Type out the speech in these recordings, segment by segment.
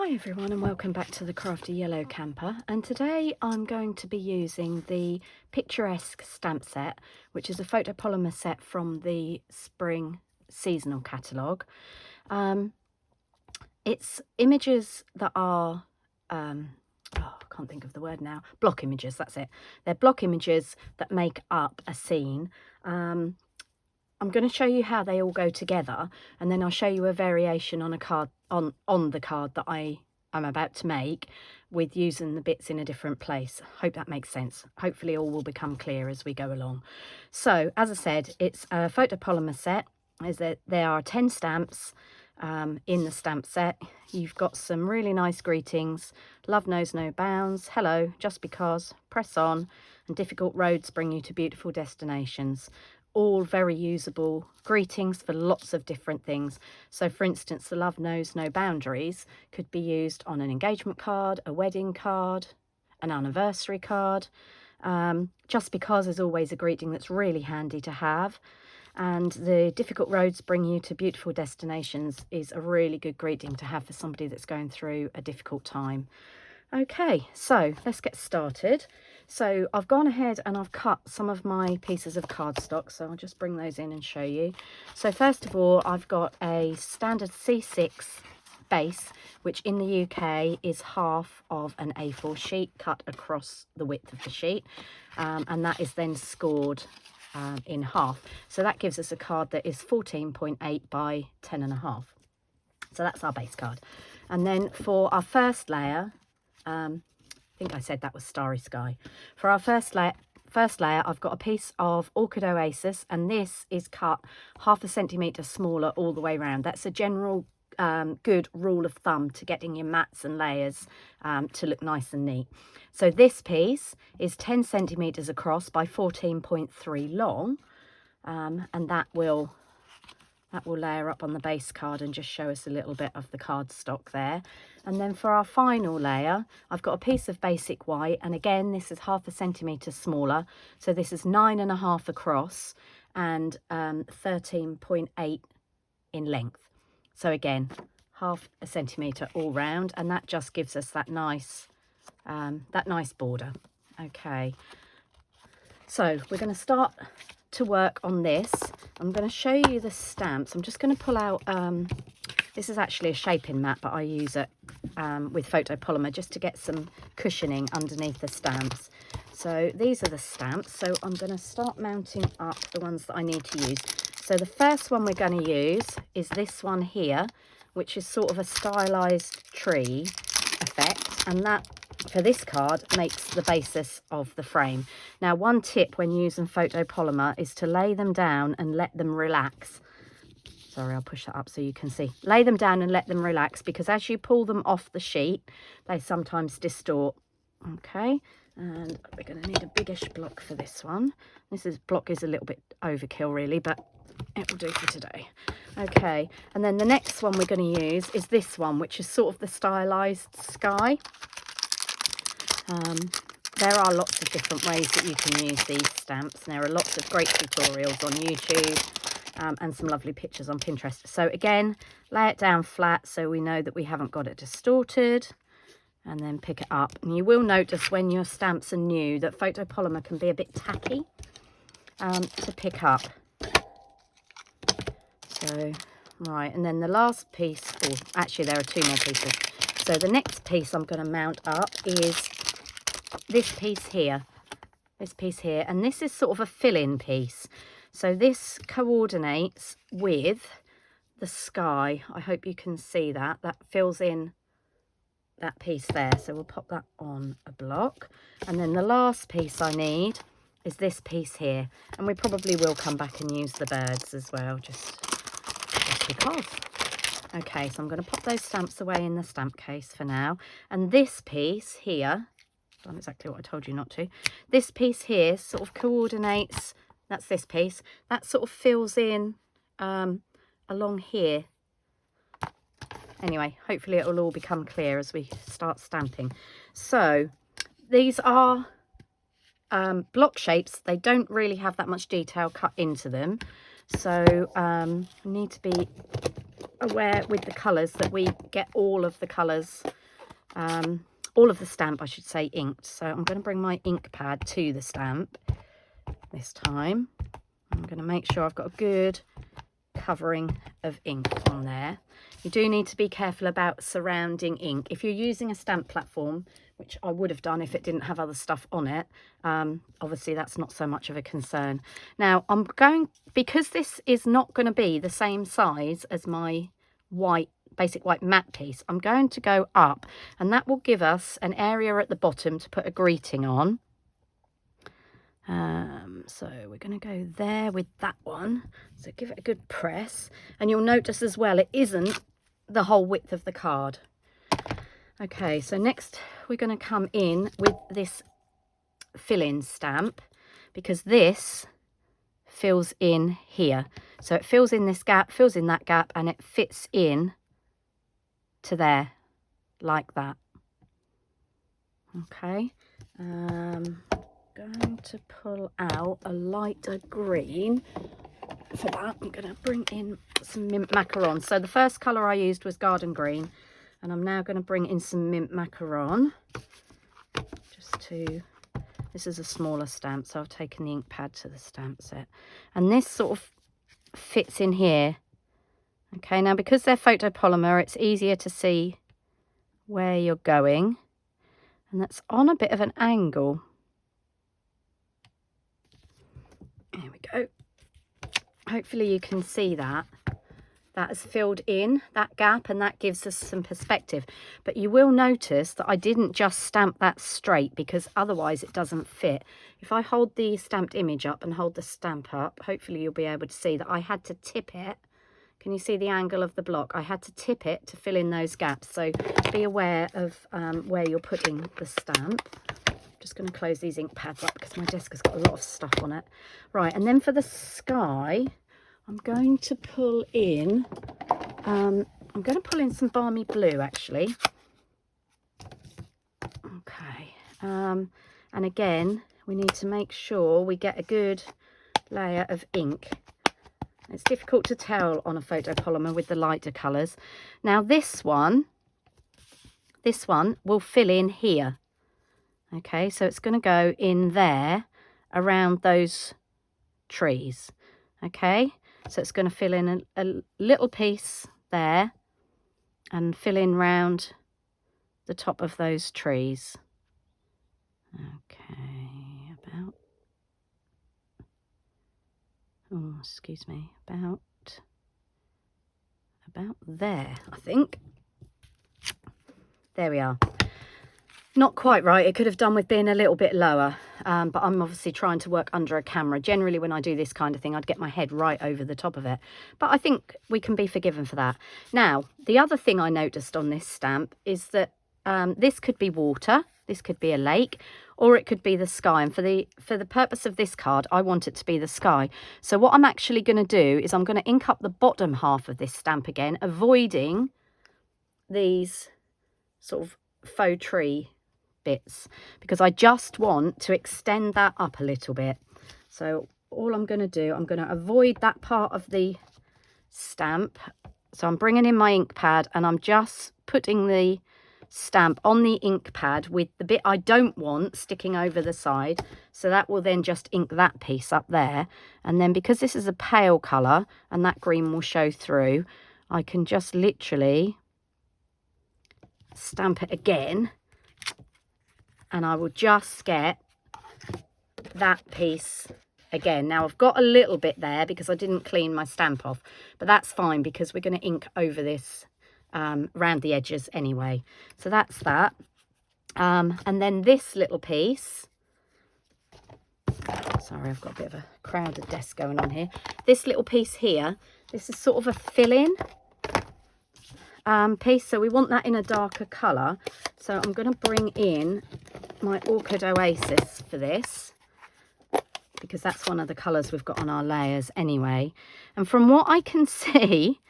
Hi everyone and welcome back to the Crafty Yellow Camper, and today I'm going to be using the Picturesque stamp set, which is a photopolymer set from the spring seasonal catalogue. It's images that are, I can't think of the word now, block images, that's it. They're block images that make up a scene. I'm going to show you how they all go together, and then I'll show you a variation on a card on the card that I'm about to make, with using the bits in a different place. Hope that makes sense. Hopefully all will become clear as we go along. So as I said, it's a photopolymer set. There are 10 stamps in the stamp set. You've got some really nice greetings: love knows no bounds, hello, just because, press on, and difficult roads bring you to beautiful destinations. All very usable greetings for lots of different things. So for instance, the love knows no boundaries could be used on an engagement card, a wedding card, an anniversary card. Just because is always a greeting that's really handy to have. And the difficult roads bring you to beautiful destinations is a really good greeting to have for somebody that's going through a difficult time. Okay, so let's get started. So I've gone ahead and I've cut some of my pieces of cardstock, so I'll just bring those in and show you. So first of all, I've got a standard C6 base, which in the UK is half of an A4 sheet cut across the width of the sheet, and that is then scored in half. So that gives us a card that is 14.8 by 10.5. So that's our base card. And then for our first layer, I think I said that was Starry Sky. For our first layer, I've got a piece of Orchid Oasis, and this is cut 1/2 centimetre smaller all the way around. That's a general good rule of thumb to getting your mats and layers to look nice and neat. So this piece is 10 centimetres across by 14.3 long, and that will layer up on the base card and just show us a little bit of the cardstock there. And then for our final layer, I've got a piece of basic white, and again this is 1/2 centimetre smaller, so this is 9.5 across and 13.8 in length. So again, 1/2 centimetre all round, and that just gives us that nice border. Okay, so we're going to start to work on this. I'm going to show you the stamps. I'm just going to pull out, this is actually a shaping mat, but I use it with photopolymer just to get some cushioning underneath the stamps. So these are the stamps. So I'm going to start mounting up the ones that I need to use. So the first one we're going to use is this one here, which is sort of a stylized tree effect, and that for this card makes the basis of the frame. Now, one tip when using photopolymer is to lay them down and let them relax. Sorry, I'll push that up so you can see. Lay them down and let them relax, because as you pull them off the sheet, they sometimes distort. Okay, and we're going to need a biggish block for this one. Block is a little bit overkill really, but it will do for today. Okay, and then the next one we're going to use is this one, which is sort of the stylized sky. There are lots of different ways that you can use these stamps, and there are lots of great tutorials on YouTube and some lovely pictures on Pinterest. So again, lay it down flat so we know that we haven't got it distorted, and then pick it up. And you will notice when your stamps are new that photopolymer can be a bit tacky to pick up. So, right, and then the last piece, or actually there are 2 more pieces. So the next piece I'm going to mount up is this piece here, and this is sort of a fill-in piece. So this coordinates with the sky. I hope you can see that. That fills in that piece there. So we'll pop that on a block. And then the last piece I need is this piece here. And we probably will come back and use the birds as well, just because. Okay, so I'm going to pop those stamps away in the stamp case for now. And this piece here, done exactly what I told you not to. This piece here sort of coordinates, that's this piece, that sort of fills in along here. Anyway, hopefully it will all become clear as we start stamping. So these are block shapes. They don't really have that much detail cut into them, so need to be aware with the colours that we get all of the colours, all of the stamp, I should say, inked. So I'm going to bring my ink pad to the stamp this time. I'm going to make sure I've got a good covering of ink on there. You do need to be careful about surrounding ink. If you're using a stamp platform, which I would have done if it didn't have other stuff on it, obviously that's not so much of a concern. Now I'm going, because this is not going to be the same size as my white, basic white matte piece, I'm going to go up, and that will give us an area at the bottom to put a greeting on. So we're going to go there with that one. So give it a good press, and you'll notice as well it isn't the whole width of the card. Okay, so next we're going to come in with this fill-in stamp, because this fills in here. So it fills in this gap, fills in that gap, and it fits in to there like that. Okay, going to pull out a lighter green. For that, I'm going to bring in some mint macaron. So the first colour I used was garden green, and I'm now going to bring in some mint macaron. Just to, this is a smaller stamp, so I've taken the ink pad to the stamp set. And this sort of fits in here. Okay, now because they're photopolymer, it's easier to see where you're going. And that's on a bit of an angle. There we go. Hopefully you can see that. That has filled in that gap, and that gives us some perspective. But you will notice that I didn't just stamp that straight, because otherwise it doesn't fit. If I hold the stamped image up and hold the stamp up, hopefully you'll be able to see that I had to tip it. Can you see the angle of the block? I had to tip it to fill in those gaps. So be aware of where you're putting the stamp. Just going to close these ink pads up because my desk has got a lot of stuff on it. Right, and then for the sky, I'm going to pull in, some balmy blue actually. Okay, and again, we need to make sure we get a good layer of ink. It's difficult to tell on a photopolymer with the lighter colours. Now this one will fill in here. Okay, so it's going to go in there around those trees. Okay, so it's going to fill in a little piece there and fill in round the top of those trees. Okay, about there, I think. There we are. Not quite right. It could have done with being a little bit lower, but I'm obviously trying to work under a camera. Generally, when I do this kind of thing, I'd get my head right over the top of it. But I think we can be forgiven for that. Now, the other thing I noticed on this stamp is that this could be water, this could be a lake, or it could be the sky. And for the purpose of this card, I want it to be the sky. So what I'm actually going to do is I'm going to ink up the bottom half of this stamp again, avoiding these sort of faux tree bits, because I just want to extend that up a little bit. So all I'm going to do, I'm going to avoid that part of the stamp. So I'm bringing in my ink pad and I'm just putting the stamp on the ink pad with the bit I don't want sticking over the side. So that will then just ink that piece up there. And then because this is a pale colour and that green will show through, I can just literally stamp it again. And I will just get that piece again. Now I've got a little bit there because I didn't clean my stamp off, but that's fine because we're going to ink over this round the edges anyway. So that's that. And then this little piece, sorry, I've got a bit of a crowded desk going on here. This little piece here, this is sort of a fill-in piece, so we want that in a darker colour. So I'm going to bring in my Orchid Oasis for this, because that's one of the colours we've got on our layers anyway. And from what I can see,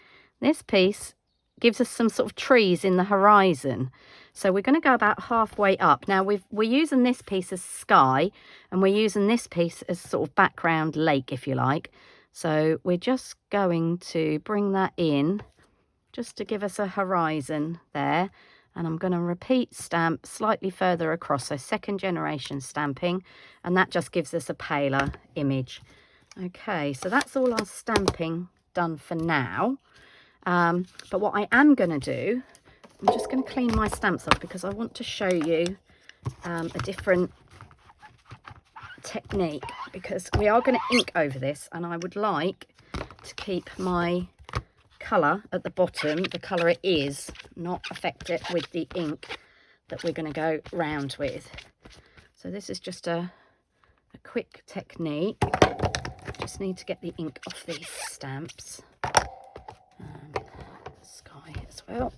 this piece gives us some sort of trees in the horizon. So we're going to go about halfway up. Now we're using this piece as sky, and we're using this piece as sort of background lake, if you like. So we're just going to bring that in just to give us a horizon there. And I'm going to repeat stamp slightly further across, so second generation stamping, and that just gives us a paler image. Okay, so that's all our stamping done for now. But what I am going to do, I'm just going to clean my stamps off because I want to show you a different technique, because we are going to ink over this, and I would like to keep my colour at the bottom, the colour it is, not affect it with the ink that we're going to go round with. So this is just a quick technique. Just need to get the ink off these stamps. Sky as well.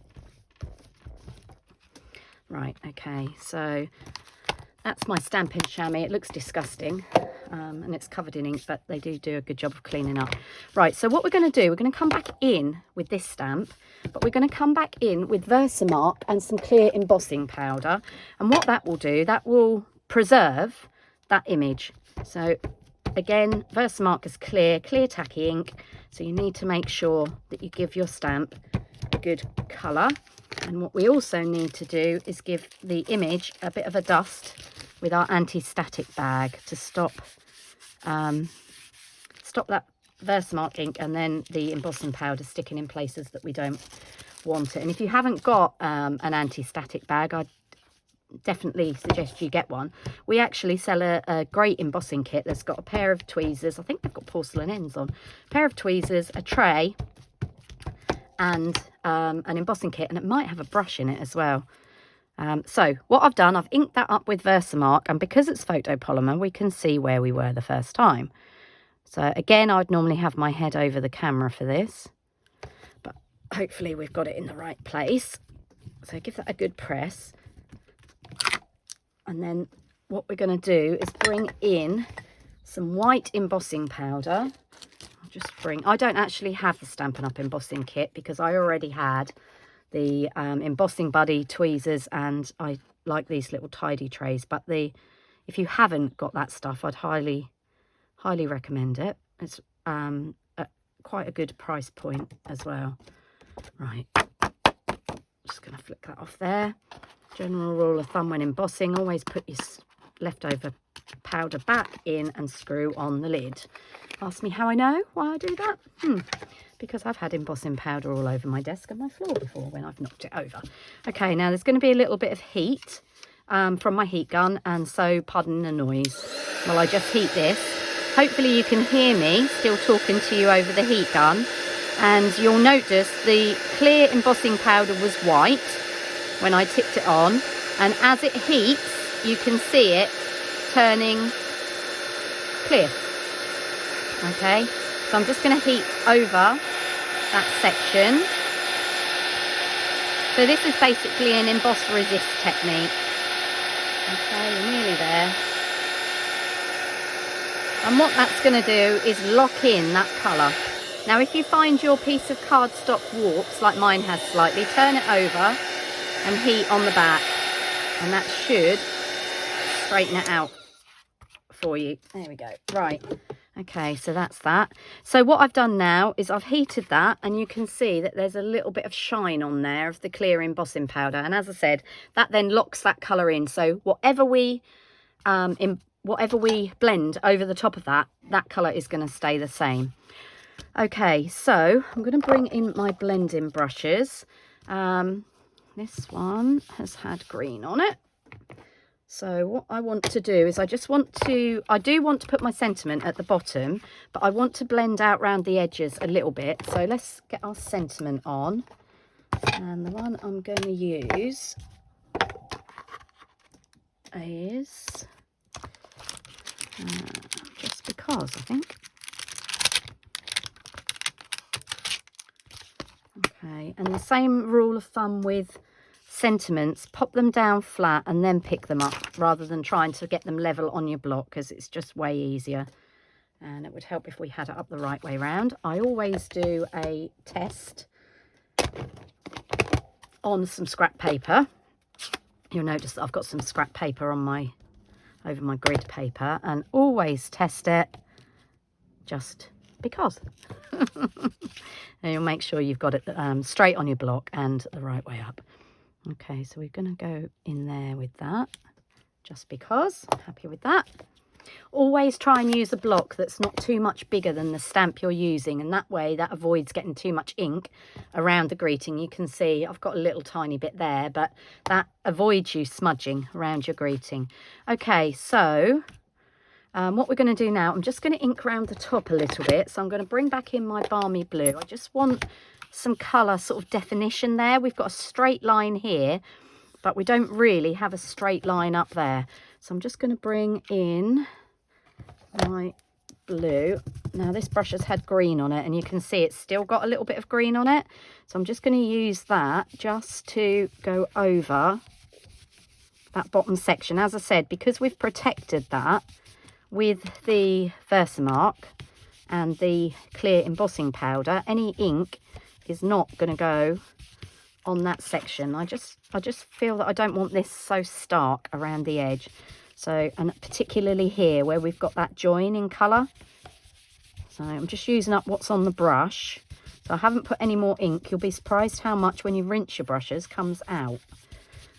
Right, okay, so that's my stamping chamois. It looks disgusting, and it's covered in ink, but they do a good job of cleaning up. Right, so what we're going to do, we're going to come back in with this stamp, but we're going to come back in with Versamark and some clear embossing powder. And what that will do, that will preserve that image. So again, Versamark is clear tacky ink, so you need to make sure that you give your stamp a good colour. And what we also need to do is give the image a bit of a dust with our anti-static bag to stop that Versamark ink and then the embossing powder sticking in places that we don't want it. And if you haven't got an anti-static bag, I'd definitely suggest you get one. We actually sell a great embossing kit that's got a pair of tweezers. I think they've got porcelain ends on. A pair of tweezers, a tray, and an embossing kit, and it might have a brush in it as well. So what I've done, I've inked that up with Versamark, and because it's photopolymer, we can see where we were the first time. So again, I'd normally have my head over the camera for this, but hopefully we've got it in the right place. So give that a good press. And then what we're going to do is bring in some white embossing powder. I don't actually have the Stampin' Up embossing kit because I already had the embossing buddy, tweezers, and I like these little tidy trays. But if you haven't got that stuff, I'd highly recommend it. It's at quite a good price point as well. Right, just going to flick that off there. General rule of thumb when embossing, always put your leftover powder back in and screw on the lid. Ask me how I know why I do that. Because I've had embossing powder all over my desk and my floor before when I've knocked it over. Okay, now there's going to be a little bit of heat from my heat gun, and so pardon the noise while I just heat this. Hopefully you can hear me still talking to you over the heat gun, and you'll notice the clear embossing powder was white when I tipped it on, and as it heats you can see it turning clear. Okay, so I'm just going to heat over that section. So this is basically an emboss resist technique. Okay, we're nearly there. And what that's going to do is lock in that colour. Now if you find your piece of cardstock warps, like mine has slightly, turn it over and heat on the back, and that should straighten it out for you. There we go. Right, okay, so that's that. So what I've done now is I've heated that, and you can see that there's a little bit of shine on there of the clear embossing powder, and as I said, that then locks that colour in. So whatever we blend over the top of that colour is going to stay the same. Okay, so I'm going to bring in my blending brushes. This one has had green on it. So what I want to do is I do want to put my sentiment at the bottom, but I want to blend out around the edges a little bit. So let's get our sentiment on. And the one I'm going to use is just because, I think. Okay, and the same rule of thumb with sentiments, pop them down flat and then pick them up rather than trying to get them level on your block, because it's just way easier, and it would help if we had it up the right way round. I always do a test on some scrap paper. You'll notice that I've got some scrap paper on over my grid paper, and always test it just because. And you'll make sure you've got it straight on your block and the right way up. Okay, so we're going to go in there with that, just because. I'm happy with that. Always try and use a block that's not too much bigger than the stamp you're using, and that way that avoids getting too much ink around the greeting. You can see I've got a little tiny bit there, but that avoids you smudging around your greeting. Okay, so what we're going to do now, I'm just going to ink around the top a little bit. So I'm going to bring back in my balmy blue. I just want some colour sort of definition there. We've got a straight line here, but we don't really have a straight line up there. So I'm just going to bring in my blue. Now this brush has had green on it, and you can see it's still got a little bit of green on it. So I'm just going to use that just to go over that bottom section. As I said, because we've protected that with the Versamark and the clear embossing powder, any ink is not going to go on that section. I just feel that I don't want this so stark around the edge. So, and particularly here where we've got that join in colour. So I'm just using up what's on the brush. So I haven't put any more ink. You'll be surprised how much when you rinse your brushes comes out.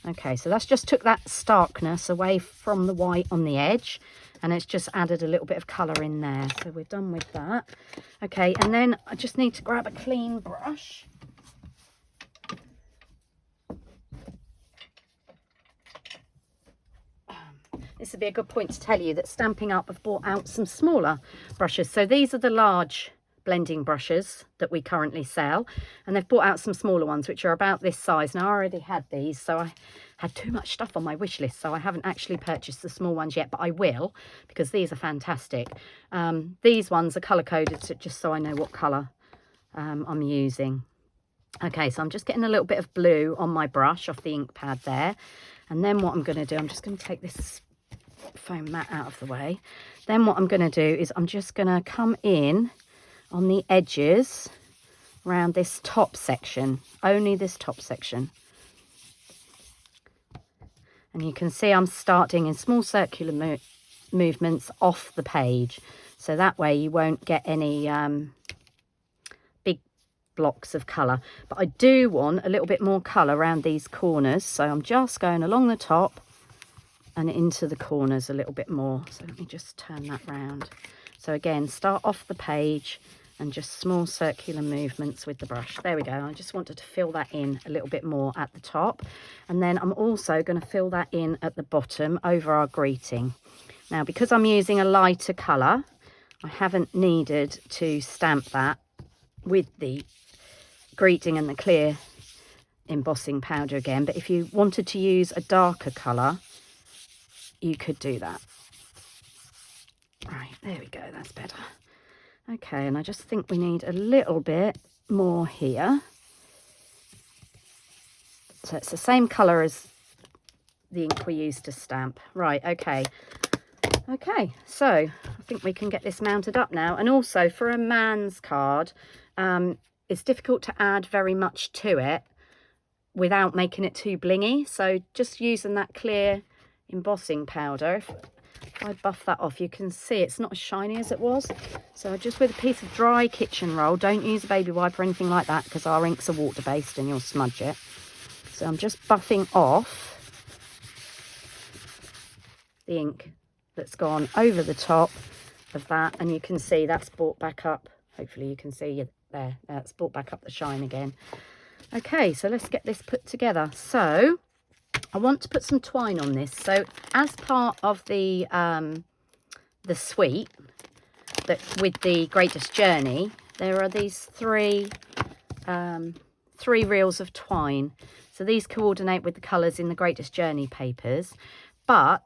Okay, so that's just took that starkness away from the white on the edge, and it's just added a little bit of colour in there. So we're done with that. Okay, and then I just need to grab a clean brush. This would be a good point to tell you that Stampin' Up have brought out some smaller brushes. So these are the large blending brushes that we currently sell, and they've brought out some smaller ones which are about this size. Now I already had these, so I had too much stuff on my wish list, so I haven't actually purchased the small ones yet, but I will, because these are fantastic. These ones are colour coded, so just so I know what colour I'm using. Okay, so I'm just getting a little bit of blue on my brush off the ink pad there, and then what I'm going to do, I'm just going to take this foam mat out of the way. Then what I'm going to do is I'm just going to come in on the edges around this top section, only this top section. And you can see I'm starting in small circular movements off the page, so that way you won't get any big blocks of colour. But I do want a little bit more colour around these corners, so I'm just going along the top and into the corners a little bit more. So let me just turn that round. So again, start off the page and just small circular movements with the brush. There we go. I just wanted to fill that in a little bit more at the top. And then I'm also going to fill that in at the bottom over our greeting. Now, because I'm using a lighter colour, I haven't needed to stamp that with the greeting and the clear embossing powder again. But if you wanted to use a darker colour, you could do that. Right, there we go, that's better. Okay, and I just think we need a little bit more here. So it's the same colour as the ink we used to stamp. Right, okay. Okay, so I think we can get this mounted up now. And also for a man's card, it's difficult to add very much to it without making it too blingy. So just using that clear embossing powder, if I buff that off, you can see it's not as shiny as it was. So just with a piece of dry kitchen roll, don't use a baby wipe or anything like that, because our inks are water based and you'll smudge it. So I'm just buffing off the ink that's gone over the top of that, and you can see that's brought back up, hopefully you can see there, that's brought back up the shine again. Okay, so let's get this put together. So I want to put some twine on this. So as part of the suite that with the Greatest Journey, there are these three reels of twine. So these coordinate with the colours in the Greatest Journey papers. But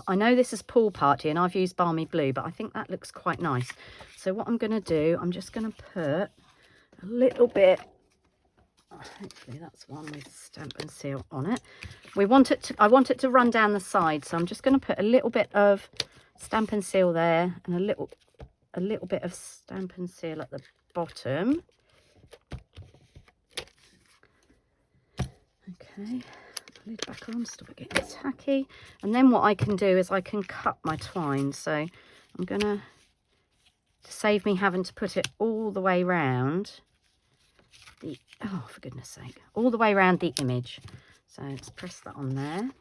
I know this is Pool Party and I've used Balmy Blue, but I think that looks quite nice. So what I'm going to do, I'm just going to put a little bit, hopefully that's one with Stampin' Seal on it. I want it to run down the side, so I'm just going to put a little bit of Stampin' Seal there and a little bit of Stampin' Seal at the bottom. Okay, lid back on, stop it getting tacky. And then what I can do is I can cut my twine. So I'm going to to save me having to put it all the way round the, oh, for goodness sake, all the way around the image. So let's press that on there.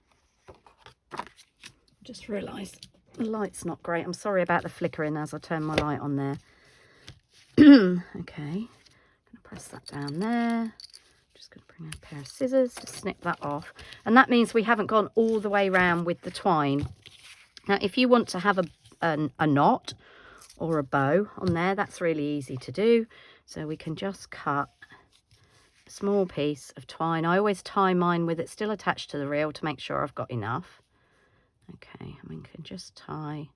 Just realised the light's not great. I'm sorry about the flickering as I turn my light on there. Okay, I'm going to press that down there. Just going to bring out a pair of scissors to snip that off. And that means we haven't gone all the way around with the twine. Now, if you want to have a knot or a bow on there, that's really easy to do. So we can just cut a small piece of twine. I always tie mine with it still attached to the reel to make sure I've got enough. Okay, and we can just tie.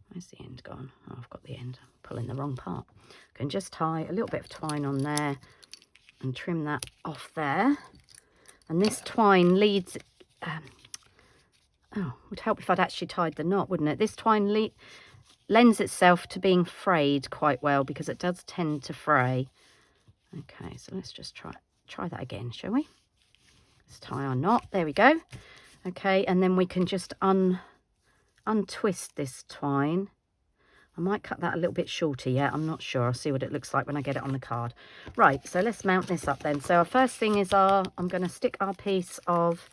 Where's the end gone? Oh, I've got the end. I'm pulling the wrong part. I can just tie a little bit of twine on there and trim that off there. And this twine leads... oh, would help if I'd actually tied the knot, wouldn't it? This twine lends itself to being frayed quite well because it does tend to fray. Okay, so let's just try that again, shall we? Let's tie our knot. There we go. Okay, and then we can just untwist this twine. I might cut that a little bit shorter yet. I'm not sure. I'll see what it looks like when I get it on the card. Right, so let's mount this up then. So our first thing is I'm going to stick our piece of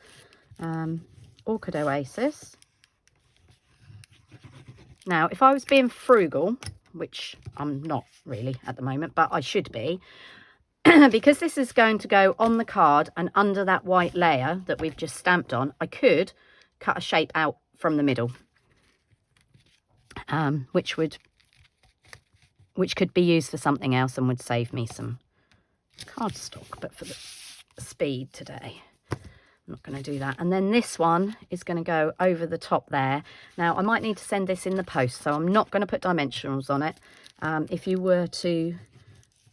Orchid Oasis. Now, if I was being frugal, which I'm not really at the moment, but I should be, because this is going to go on the card and under that white layer that we've just stamped on, I could cut a shape out from the middle, which could be used for something else and would save me some cardstock, but for the speed today, I'm not going to do that. And then this one is going to go over the top there. Now, I might need to send this in the post, so I'm not going to put dimensionals on it. If you were to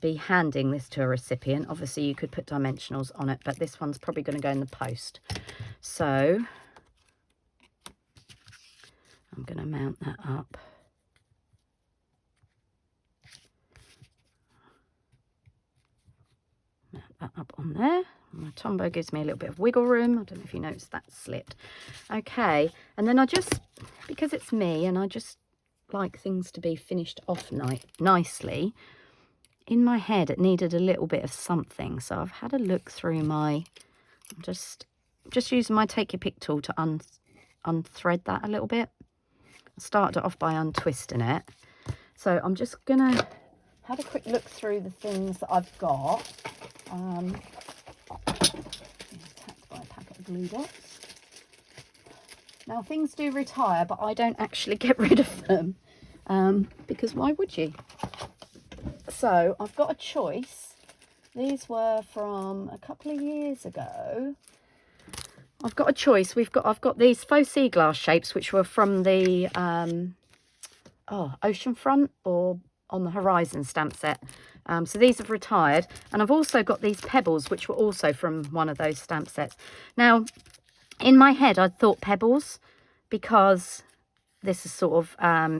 be handing this to a recipient, obviously you could put dimensionals on it, but this one's probably going to go in the post. So I'm going to mount that up. Mount that up on there. My Tombow gives me a little bit of wiggle room. I don't know if you noticed that slipped. Okay, and then I just, because it's me and I just like things to be finished off nicely, in my head it needed a little bit of something. So I've had a look through my, I'm just using my Take Your Pick tool to unthread that a little bit. I started it off by untwisting it. So I'm just going to have a quick look through the things that I've got. Attacked by a packet of glue dots. Now, things do retire, but I don't actually get rid of them, because why would you? So I've got a choice. These were from a couple of years ago. I've got a choice. I've got these faux sea glass shapes, which were from the Oceanfront or On the Horizon stamp set. So these have retired. And I've also got these pebbles, which were also from one of those stamp sets. Now, in my head, I thought pebbles because this is sort of,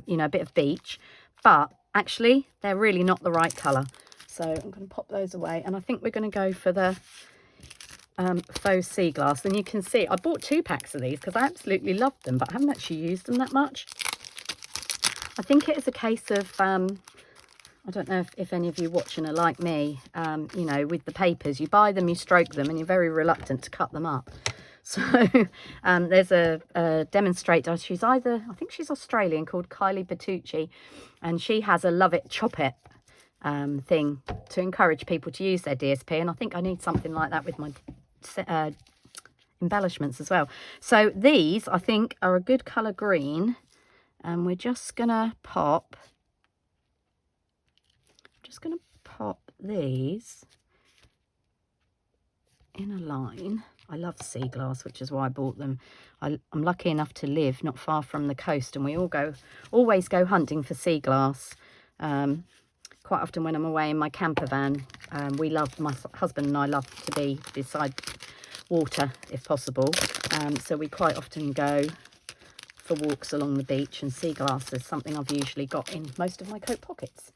you know, a bit of beach. But actually, they're really not the right colour. So I'm going to pop those away. And I think we're going to go for the faux sea glass. And you can see, I bought 2 packs of these because I absolutely loved them, but I haven't actually used them that much. I think it is a case of, I don't know if any of you watching are like me, you know, with the papers, you buy them, you stroke them, and you're very reluctant to cut them up. So there's a demonstrator, I think she's Australian, called Kylie Bertucci, and she has a love it, chop it thing to encourage people to use their DSP, and I think I need something like that with my embellishments as well. So these, I think, are a good colour green, and we're just going to pop these in a line. I love sea glass, which is why I bought them. I'm lucky enough to live not far from the coast, and we always go hunting for sea glass. Quite often when I'm away in my camper van, my husband and I love to be beside water if possible. So we quite often go for walks along the beach, and sea glass is something I've usually got in most of my coat pockets.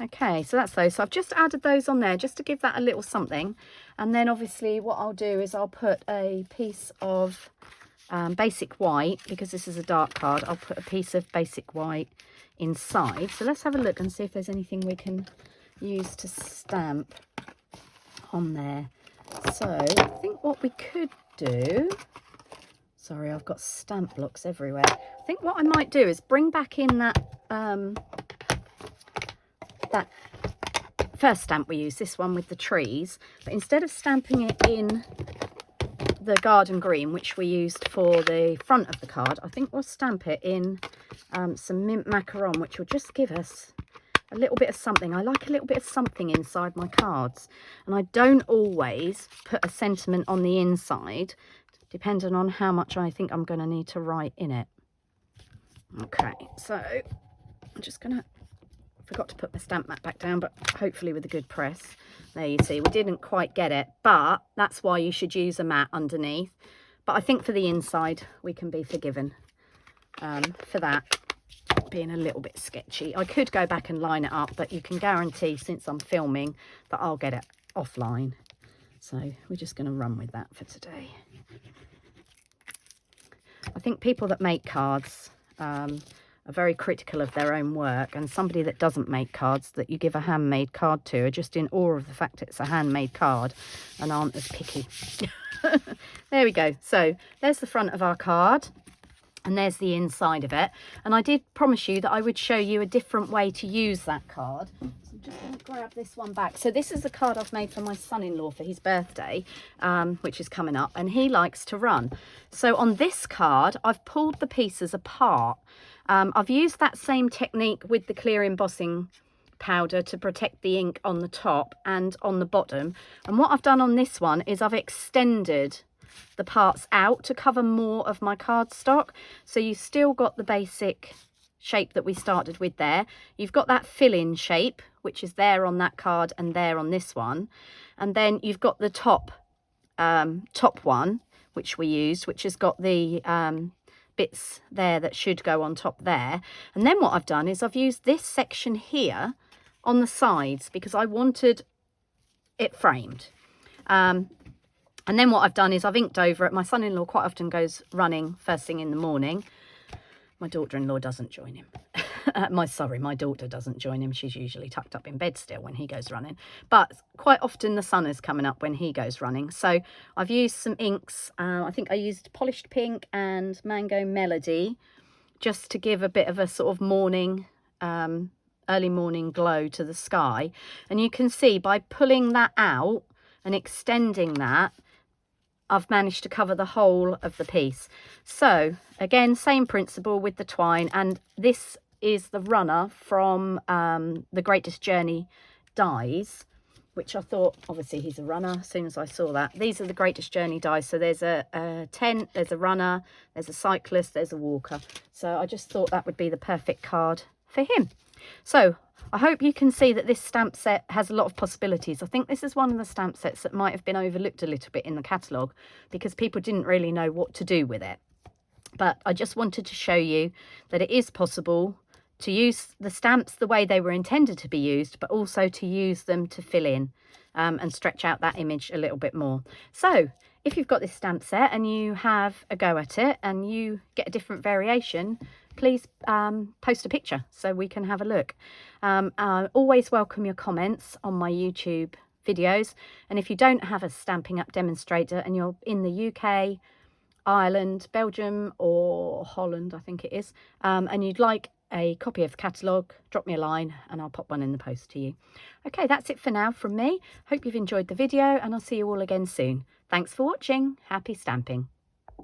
Okay, so that's those. So I've just added those on there just to give that a little something. And then obviously what I'll do is I'll put a piece of basic white, because this is a dark card. I'll put a piece of basic white inside. So let's have a look and see if there's anything we can use to stamp on there. So I think what we could do, sorry, I've got stamp blocks everywhere. I think what I might do is bring back in that that first stamp we used, this one with the trees, but instead of stamping it in the garden green, which we used for the front of the card, I think we'll stamp it in some mint macaron, which will just give us a little bit of something. I like a little bit of something inside my cards, and I don't always put a sentiment on the inside, depending on how much I think I'm going to need to write in it. Okay, so I'm just going to, forgot to put my stamp mat back down, but hopefully with a good press. There you see, we didn't quite get it, but that's why you should use a mat underneath. But I think for the inside, we can be forgiven for that being a little bit sketchy. I could go back and line it up, but you can guarantee, since I'm filming, that I'll get it offline. So we're just going to run with that for today. I think people that make cards are very critical of their own work, and somebody that doesn't make cards that you give a handmade card to are just in awe of the fact it's a handmade card and aren't as picky. There we go. So there's the front of our card, and there's the inside of it. And I did promise you that I would show you a different way to use that card. So I'm just going to grab this one back. So this is the card I've made for my son-in-law for his birthday, which is coming up, and he likes to run. So on this card, I've pulled the pieces apart. I've used that same technique with the clear embossing powder to protect the ink on the top and on the bottom. And what I've done on this one is I've extended the parts out to cover more of my cardstock. So you've still got the basic shape that we started with there. You've got that fill-in shape, which is there on that card and there on this one. And then you've got the top one, which we used, which has got the bits there that should go on top there. And then what I've done is I've used this section here on the sides because I wanted it framed. And then what I've done is I've inked over it. My son-in-law quite often goes running first thing in the morning. My daughter-in-law doesn't join him. My daughter doesn't join him. She's usually tucked up in bed still when he goes running. But quite often the sun is coming up when he goes running. So I've used some inks. I think I used Polished Pink and Mango Melody just to give a bit of a sort of morning, early morning glow to the sky. And you can see by pulling that out and extending that, I've managed to cover the whole of the piece. So again, same principle with the twine, and this is the runner from the Greatest Journey dies, which I thought, obviously he's a runner as soon as I saw that. These are the Greatest Journey dies. So there's a tent, there's a runner, there's a cyclist, there's a walker. So I just thought that would be the perfect card for him. So I hope you can see that this stamp set has a lot of possibilities. I think this is one of the stamp sets that might have been overlooked a little bit in the catalogue because people didn't really know what to do with it. But I just wanted to show you that it is possible to use the stamps the way they were intended to be used, but also to use them to fill in and stretch out that image a little bit more. So if you've got this stamp set and you have a go at it and you get a different variation, please post a picture so we can have a look. I always welcome your comments on my YouTube videos. And if you don't have a Stampin' Up demonstrator and you're in the UK, Ireland, Belgium or Holland, I think it is, and you'd like a copy of the catalogue, drop me a line and I'll pop one in the post to you. Okay, that's it for now from me. Hope you've enjoyed the video and I'll see you all again soon. Thanks for watching. Happy stamping.